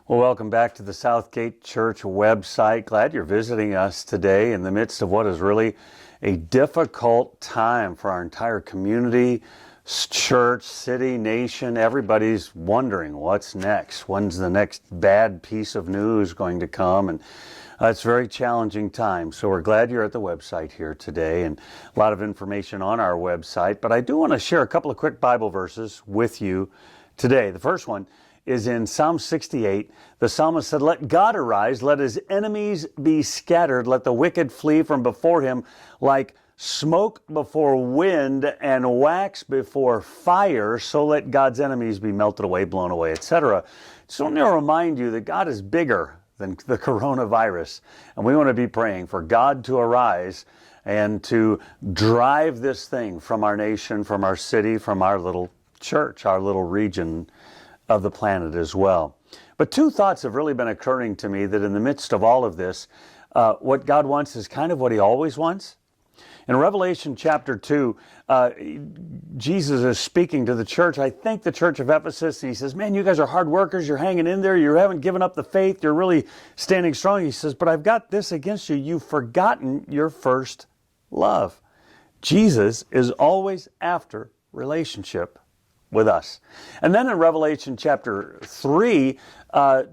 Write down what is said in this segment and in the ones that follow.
Well, welcome back to the Southgate Church website. Glad you're visiting us today in the midst of what is really a difficult time for our entire community, church, city, nation. Everybody's wondering what's next. When's the next bad piece of news going to come? And it's a very challenging time. So we're glad you're at the website here today, and a lot of information on our website. But I do want to share a couple of quick Bible verses with you today. The first one is in Psalm 68. The psalmist said, "Let God arise, let his enemies be scattered, let the wicked flee from before him, like smoke before wind and wax before fire, so let God's enemies be melted away, blown away," etc. So I want to remind you that God is bigger than the coronavirus, and we want to be praying for God to arise and to drive this thing from our nation, from our city, from our little church, our little region of the planet as well. But two thoughts have really been occurring to me, that in the midst of all of this, what God wants is kind of what he always wants. In Revelation chapter 2, Jesus is speaking to the church, I think the church of Ephesus, and he says, "Man, you guys are hard workers, you're hanging in there, you haven't given up the faith, you're really standing strong." He says, "But I've got this against you, you've forgotten your first love." Jesus is always after relationship with us. And then in Revelation chapter 3,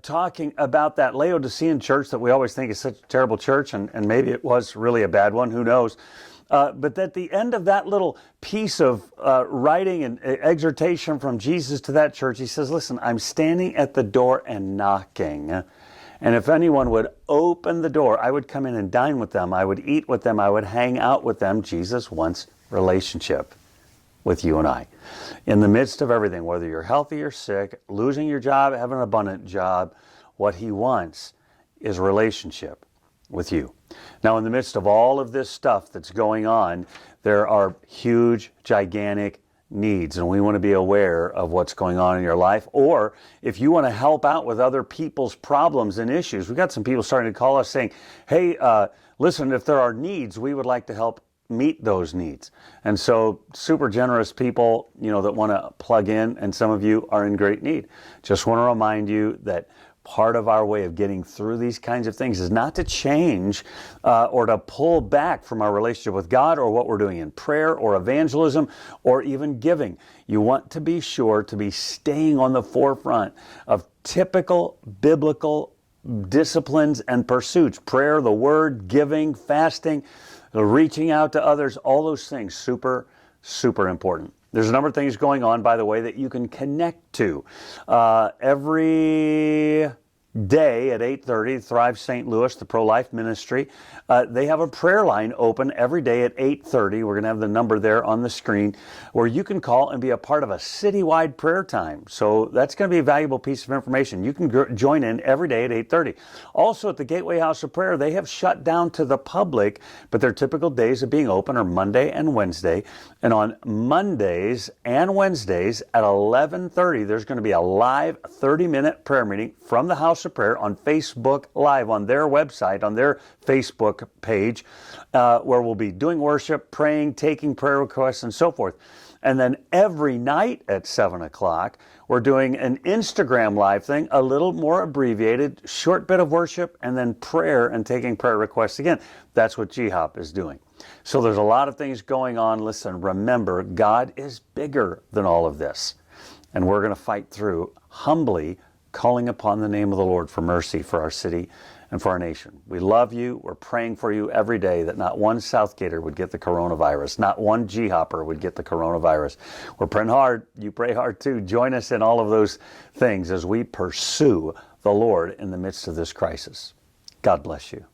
talking about that Laodicean church that we always think is such a terrible church, and maybe it was really a bad one, who knows. But at the end of that little piece of writing and exhortation from Jesus to that church, he says, "Listen, I'm standing at the door and knocking. And if anyone would open the door, I would come in and dine with them. I would eat with them. I would hang out with them." Jesus wants relationship with you and I. In the midst of everything, whether you're healthy or sick, losing your job, having an abundant job, what he wants is relationship with you. Now, in the midst of all of this stuff that's going on, there are huge, gigantic needs, and we want to be aware of what's going on in your life. Or if you want to help out with other people's problems and issues, we've got some people starting to call us saying, "Hey, listen, if there are needs, we would like to help meet those needs." And so super generous people, that want to plug in, and some of you are in great need. Just want to remind you that part of our way of getting through these kinds of things is not to change or to pull back from our relationship with God, or what we're doing in prayer or evangelism or even giving. You want to be sure to be staying on the forefront of typical biblical disciplines and pursuits: prayer, the word, giving, fasting, reaching out to others, all those things, super, super important. There's a number of things going on, by the way, that you can connect to. Every day at 8:30, Thrive St. Louis, the pro-life ministry, they have a prayer line open every day at 8:30. We're going to have the number there on the screen, where you can call and be a part of a citywide prayer time. So that's going to be a valuable piece of information. You can join in every day at 8:30. Also at the Gateway House of Prayer, they have shut down to the public, but their typical days of being open are Monday and Wednesday. And on Mondays and Wednesdays at 11:30, there's going to be a live 30-minute prayer meeting from the House of Prayer on Facebook Live, on their website, on their Facebook page, where we'll be doing worship, praying, taking prayer requests, and so forth. And then every night at 7 o'clock, we're doing an Instagram Live thing, a little more abbreviated, short bit of worship, and then prayer and taking prayer requests again. That's what GHOP is doing. So there's a lot of things going on. Listen, remember, God is bigger than all of this. And we're going to fight through humbly, calling upon the name of the Lord for mercy for our city and for our nation. We love you. We're praying for you every day that not one Southgater would get the coronavirus, not one G-hopper would get the coronavirus. We're praying hard. You pray hard too. Join us in all of those things as we pursue the Lord in the midst of this crisis. God bless you.